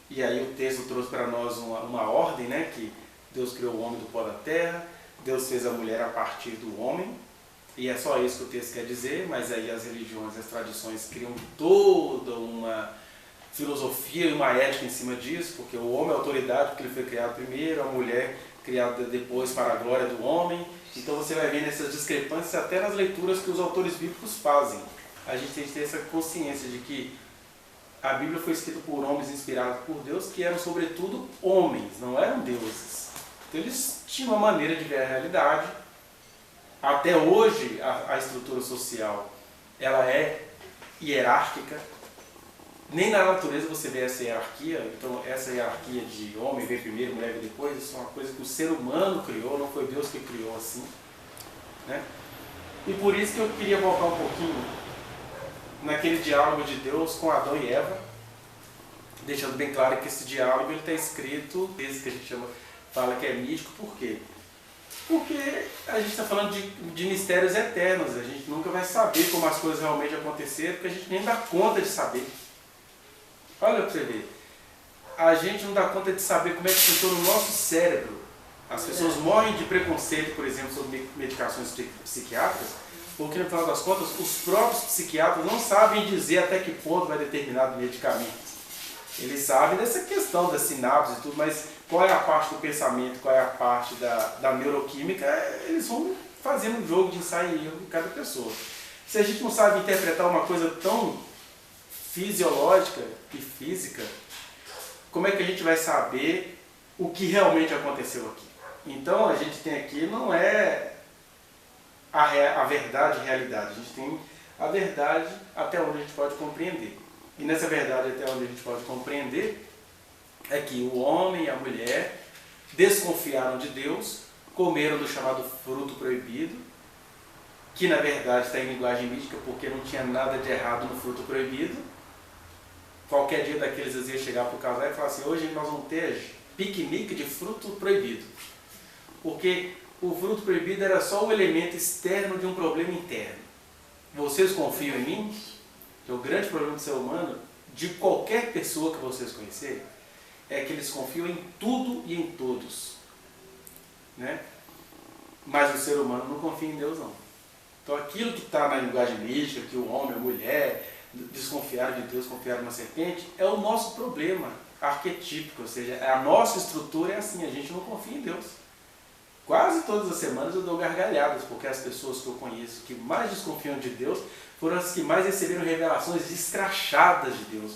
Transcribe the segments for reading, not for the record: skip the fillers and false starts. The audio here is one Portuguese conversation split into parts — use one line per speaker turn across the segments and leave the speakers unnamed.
E aí o texto trouxe para nós uma ordem, né? Que Deus criou o homem do pó da terra, Deus fez a mulher a partir do homem, e é só isso que o texto quer dizer, mas aí as religiões, as tradições criam toda uma filosofia e uma ética em cima disso, porque o homem é autoridade porque ele foi criado primeiro, a mulher criada depois para a glória do homem. Então você vai vendo essas discrepâncias até nas leituras que os autores bíblicos fazem. A gente tem que ter essa consciência de que a Bíblia foi escrita por homens inspirados por Deus, que eram sobretudo homens, não eram deuses. Então eles tinham uma maneira de ver a realidade. Até hoje a estrutura social ela é hierárquica. Nem na natureza você vê essa hierarquia. Então essa hierarquia de homem vem primeiro, mulher vem depois, isso é uma coisa que o ser humano criou, não foi Deus que criou assim, né? E por isso que eu queria voltar um pouquinho naquele diálogo de Deus com Adão e Eva, deixando bem claro que esse diálogo está escrito, esse que a gente fala que é místico. Por quê? Porque a gente está falando de mistérios eternos, a gente nunca vai saber como as coisas realmente aconteceram, porque a gente nem dá conta de saber. Olha para você ver, a gente não dá conta de saber como é que funciona o nosso cérebro. As pessoas morrem de preconceito, por exemplo, sobre medicações psiquiátricas, porque no final das contas os próprios psiquiatras não sabem dizer até que ponto vai determinado medicamento. Eles sabem dessa questão das sinapses e tudo, mas qual é a parte do pensamento, qual é a parte da neuroquímica, eles vão fazendo um jogo de ensaio e erro de cada pessoa. Se a gente não sabe interpretar uma coisa tão fisiológica e física, como é que a gente vai saber o que realmente aconteceu aqui? Então a gente tem aqui, não é a verdade e a realidade, a gente tem a verdade até onde a gente pode compreender. E nessa verdade até onde a gente pode compreender é que o homem e a mulher desconfiaram de Deus, comeram do chamado fruto proibido, que na verdade está em linguagem mística porque não tinha nada de errado no fruto proibido. Qualquer dia daqueles eles iam chegar para o casal e falar assim: hoje nós vamos ter piquenique de fruto proibido. Porque o fruto proibido era só o elemento externo de um problema interno. Vocês confiam em mim? Que o grande problema do ser humano, de qualquer pessoa que vocês conhecerem, é que eles confiam em tudo e em todos, né? Mas o ser humano não confia em Deus, não. Então aquilo que está na linguagem mística, que o homem, a mulher desconfiaram de Deus, confiaram na serpente, é o nosso problema arquetípico, ou seja, a nossa estrutura é assim, a gente não confia em Deus. Quase todas as semanas eu dou gargalhadas, porque as pessoas que eu conheço que mais desconfiam de Deus foram as que mais receberam revelações escrachadas de Deus.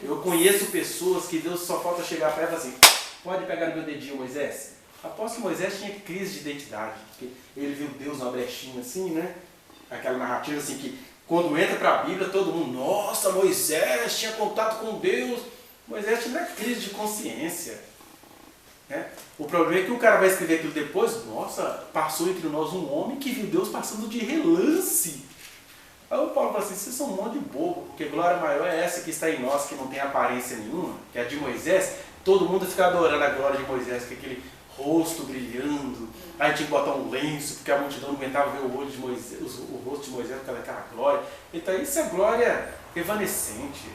Eu conheço pessoas que Deus só falta chegar para ela e falar assim: pode pegar no meu dedinho, Moisés? Após que Moisés tinha crise de identidade, porque ele viu Deus numa brechinha assim, né? Aquela narrativa assim que quando entra para a Bíblia todo mundo: nossa, Moisés tinha contato com Deus. Moisés tinha crise de consciência, né? O problema é que o cara vai escrever aquilo depois: nossa, passou entre nós um homem que viu Deus passando de relance. Aí o Paulo fala assim: vocês são um monte de bobo, porque glória maior é essa que está em nós, que não tem aparência nenhuma, que é a de Moisés. Todo mundo fica adorando a glória de Moisés, com aquele rosto brilhando. Aí tinha que botar um lenço, porque a multidão não aguentava ver o olho de Moisés, o rosto de Moisés por causa daquela glória. Então isso é glória evanescente,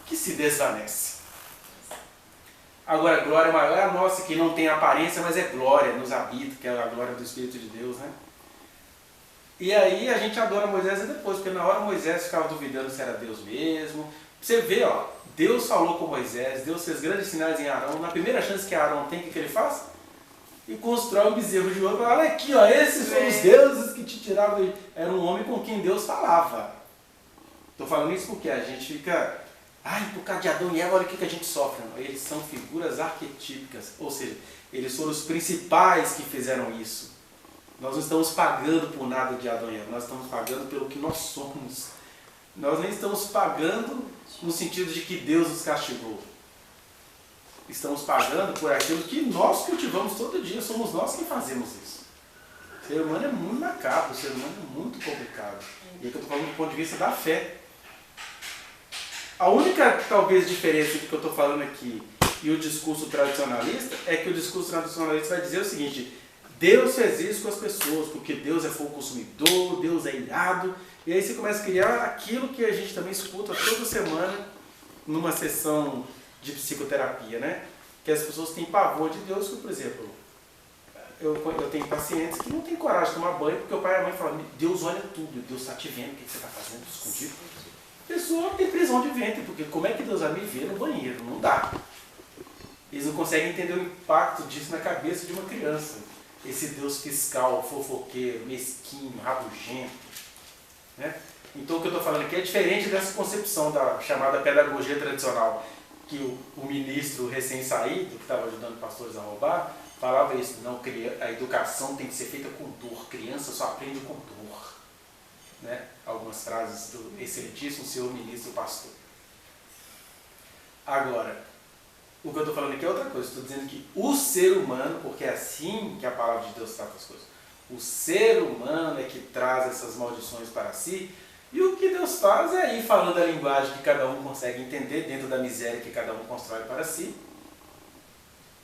que se desvanece. Agora, a glória maior é a nossa, que não tem aparência, mas é glória, nos habita, que é a glória do Espírito de Deus, né? E aí a gente adora Moisés depois, porque na hora Moisés ficava duvidando se era Deus mesmo. Você vê, ó, Deus falou com Moisés, Deus fez grandes sinais em Arão. Na primeira chance que Arão tem, o que ele faz? E constrói um bezerro de ouro. Olha aqui, ó, esses são os deuses que te tiravam. Era um homem com quem Deus falava. Estou falando isso porque a gente fica: ai, por causa de Adão e Eva, olha o que a gente sofre. Não, eles são figuras arquetípicas, ou seja, eles foram os principais que fizeram isso. Nós não estamos pagando por nada de Adão e Eva, nós estamos pagando pelo que nós somos. Nós nem estamos pagando no sentido de que Deus nos castigou. Estamos pagando por aquilo que nós cultivamos todo dia, somos nós que fazemos isso. O ser humano é muito macabro, o ser humano é muito complicado. E é que eu estou falando do ponto de vista da fé. A única, talvez, diferença do que eu estou falando aqui e o discurso tradicionalista é que o discurso tradicionalista vai dizer o seguinte: Deus fez isso com as pessoas, porque Deus é fogo consumidor, Deus é irado. E aí você começa a criar aquilo que a gente também escuta toda semana numa sessão de psicoterapia, né? Que as pessoas têm pavor de Deus, por exemplo, eu tenho pacientes que não têm coragem de tomar banho porque o pai e a mãe falam, Deus olha tudo, Deus está te vendo, o que você está fazendo escondido? A pessoa tem prisão de ventre, porque como é que Deus vai me ver no banheiro? Não dá. Eles não conseguem entender o impacto disso na cabeça de uma criança. Esse Deus fiscal, fofoqueiro, mesquinho, rabugento. Né? Então o que eu estou falando aqui é diferente dessa concepção da chamada pedagogia tradicional, que o ministro recém-saído, que estava ajudando pastores a roubar, falava isso, não, a educação tem que ser feita com dor, criança só aprende com dor. Né? Algumas frases do excelentíssimo senhor ministro pastor. Agora, o que eu estou falando aqui é outra coisa, estou dizendo que o ser humano, porque é assim que a palavra de Deus trata as coisas, o ser humano é que traz essas maldições para si, e o que Deus faz é ir falando a linguagem que cada um consegue entender, dentro da miséria que cada um constrói para si,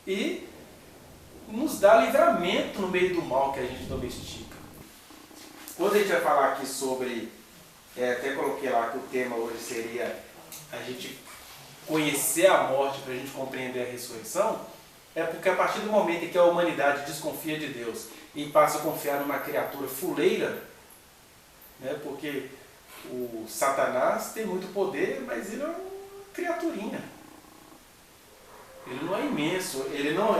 e nos dá livramento no meio do mal que a gente domestica. Quando a gente vai falar aqui sobre, até coloquei lá que o tema hoje seria a gente conhecer a morte para a gente compreender a ressurreição, é porque a partir do momento em que a humanidade desconfia de Deus e passa a confiar numa criatura fuleira, né, porque o Satanás tem muito poder, mas ele é uma criaturinha. Ele não é imenso, ele não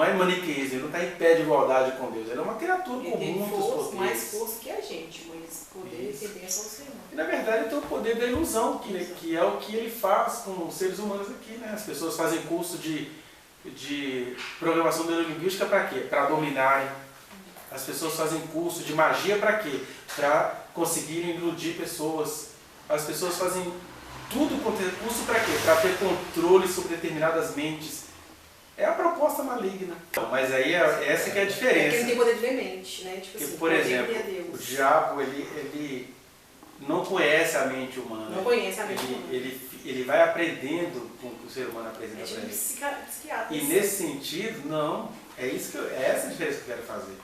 é maniqueísmo, ele não está em pé de igualdade com Deus. Ele é uma criatura com muitos poderes.
Mais força que a gente, mas poder e bênção ao Senhor.
E na verdade ele tem o poder da ilusão, que é o que ele faz com os seres humanos aqui. Né? As pessoas fazem curso de programação neurolinguística para quê? Para dominarem. As pessoas fazem curso de magia para quê? Para conseguirem iludir pessoas. As pessoas fazem tudo com curso para quê? Para ter controle sobre determinadas mentes. É a proposta maligna. Mas aí essa que é a diferença.
É que ele tem poder de ver mente, né? Tipo
porque,
assim,
por exemplo, o diabo ele não conhece a mente humana.
Não conhece a mente humana.
Ele vai aprendendo com o que o ser humano apresenta para ele.
Psiquiatra.
E nesse sentido, não. É essa a diferença que eu quero fazer.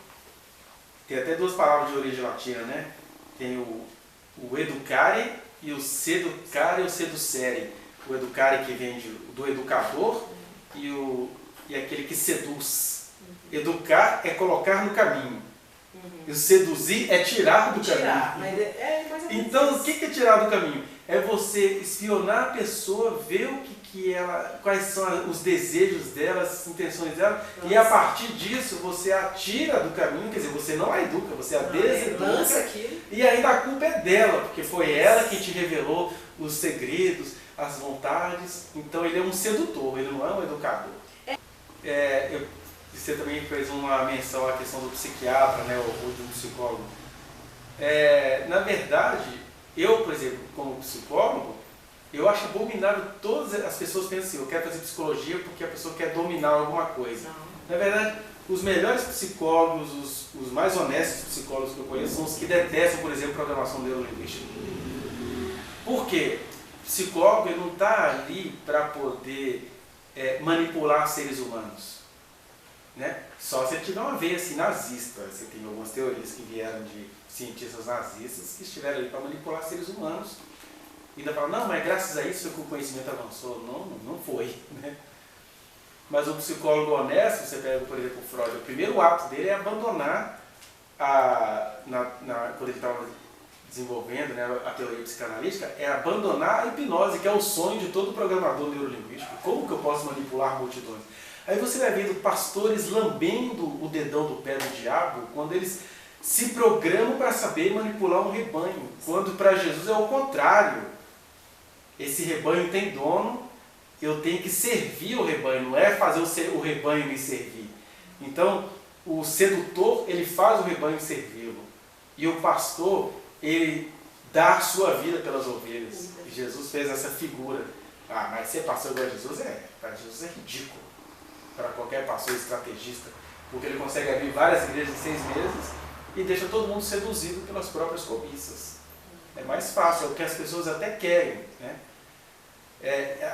Tem até duas palavras de origem latina, né? Tem o educare e o seducare e o seducere. O educare que vem do educador e aquele que seduz. Educar é colocar no caminho. E o seduzir é tirar do caminho. Então, o que é tirar do caminho? É você espionar a pessoa, ver quais são os desejos dela, as intenções dela, e a partir disso você a tira do caminho, quer dizer, você não a educa, você a deseduca, e ainda a culpa é dela, porque foi ela que te revelou os segredos, as vontades. Então ele é um sedutor, ele não é um educador. Você também fez uma menção à questão do psiquiatra, né, ou de um psicólogo. Na verdade, eu, por exemplo, como psicólogo, eu acho abominável todas as pessoas pensam assim, eu quero fazer psicologia porque a pessoa quer dominar alguma coisa. Não. Na verdade, os melhores psicólogos, os mais honestos psicólogos que eu conheço são os que detestam, por exemplo, programação neurolinguística. Por quê? O psicólogo ele não está ali para poder manipular seres humanos. Né? Só se ele tiver uma veia assim, nazista. Você tem algumas teorias que vieram de cientistas nazistas que estiveram ali para manipular seres humanos. E ainda falam, não, mas graças a isso que o conhecimento avançou. Não foi. Né? Mas o psicólogo honesto, você pega, por exemplo, o Freud, o primeiro ato dele é abandonar, quando ele estava desenvolvendo, né, a teoria psicanalítica, é abandonar a hipnose, que é o sonho de todo programador neurolinguístico. Como que eu posso manipular multidões? Aí você vai vendo pastores lambendo o dedão do pé do diabo quando eles se programam para saber manipular um rebanho. Quando para Jesus é o contrário. Esse rebanho tem dono, eu tenho que servir o rebanho, não é fazer o rebanho me servir. Então, o sedutor, ele faz o rebanho servi-lo. E o pastor, ele dá a sua vida pelas ovelhas. E Jesus fez essa figura. Mas ser pastor igual a Jesus para Jesus é ridículo. Para qualquer pastor estrategista, porque ele consegue abrir várias igrejas em 6 meses e deixa todo mundo seduzido pelas próprias cobiças. É mais fácil, é o que as pessoas até querem. Né?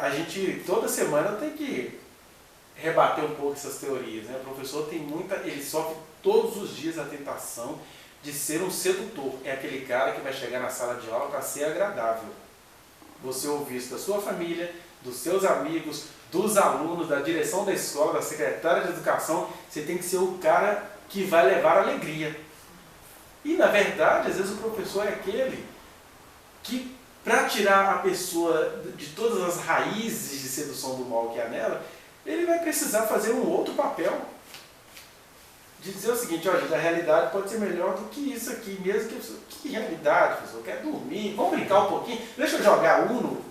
A gente, toda semana, tem que rebater um pouco essas teorias. Né? O professor ele sofre todos os dias a tentação de ser um sedutor. É aquele cara que vai chegar na sala de aula para ser agradável. você ouvir isso da sua família, dos seus amigos, dos alunos, da direção da escola, da secretária de educação. Você tem que ser o cara que vai levar alegria. E, na verdade, às vezes o professor é aquele que, para tirar a pessoa de todas as raízes de sedução do mal que há nela, ele vai precisar fazer um outro papel. De dizer o seguinte, olha, a realidade pode ser melhor do que isso aqui, mesmo que realidade, professor, eu quero dormir, vamos brincar um pouquinho, deixa eu jogar Uno.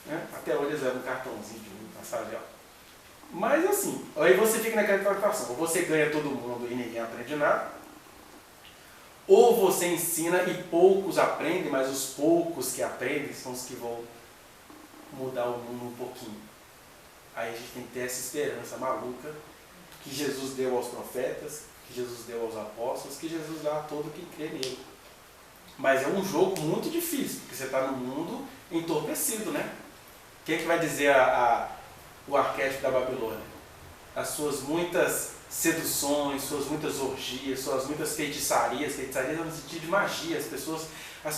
Né? Até hoje eles levam um cartãozinho de Uno na sala de aula. Mas assim, aí você fica naquela interpretação, ou você ganha todo mundo e ninguém aprende nada, ou você ensina e poucos aprendem, mas os poucos que aprendem são os que vão mudar o mundo um pouquinho. Aí a gente tem que ter essa esperança maluca que Jesus deu aos profetas, que Jesus deu aos apóstolos, que Jesus dá a todo quem crê nele. Mas é um jogo muito difícil, porque você está num mundo entorpecido, né? Quem é que vai dizer o arquétipo da Babilônia? As suas muitas seduções, suas muitas orgias, suas muitas feitiçarias. Feitiçarias é no sentido de magia. As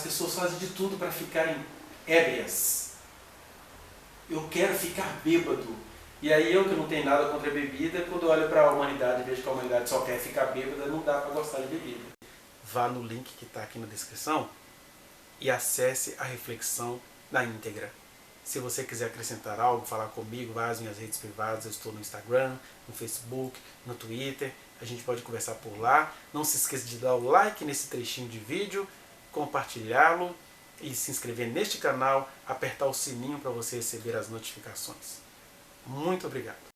pessoas fazem de tudo para ficarem ébrias. Eu quero ficar bêbado. E aí eu, que não tenho nada contra a bebida, quando eu olho para a humanidade e vejo que a humanidade só quer ficar bêbada, não dá para gostar de bebida. Vá no link que está aqui na descrição e acesse a reflexão na íntegra. Se você quiser acrescentar algo, falar comigo, vá às minhas redes privadas, eu estou no Instagram, no Facebook, no Twitter, a gente pode conversar por lá. Não se esqueça de dar o like nesse trechinho de vídeo, compartilhá-lo e se inscrever neste canal, apertar o sininho para você receber as notificações. Muito obrigado.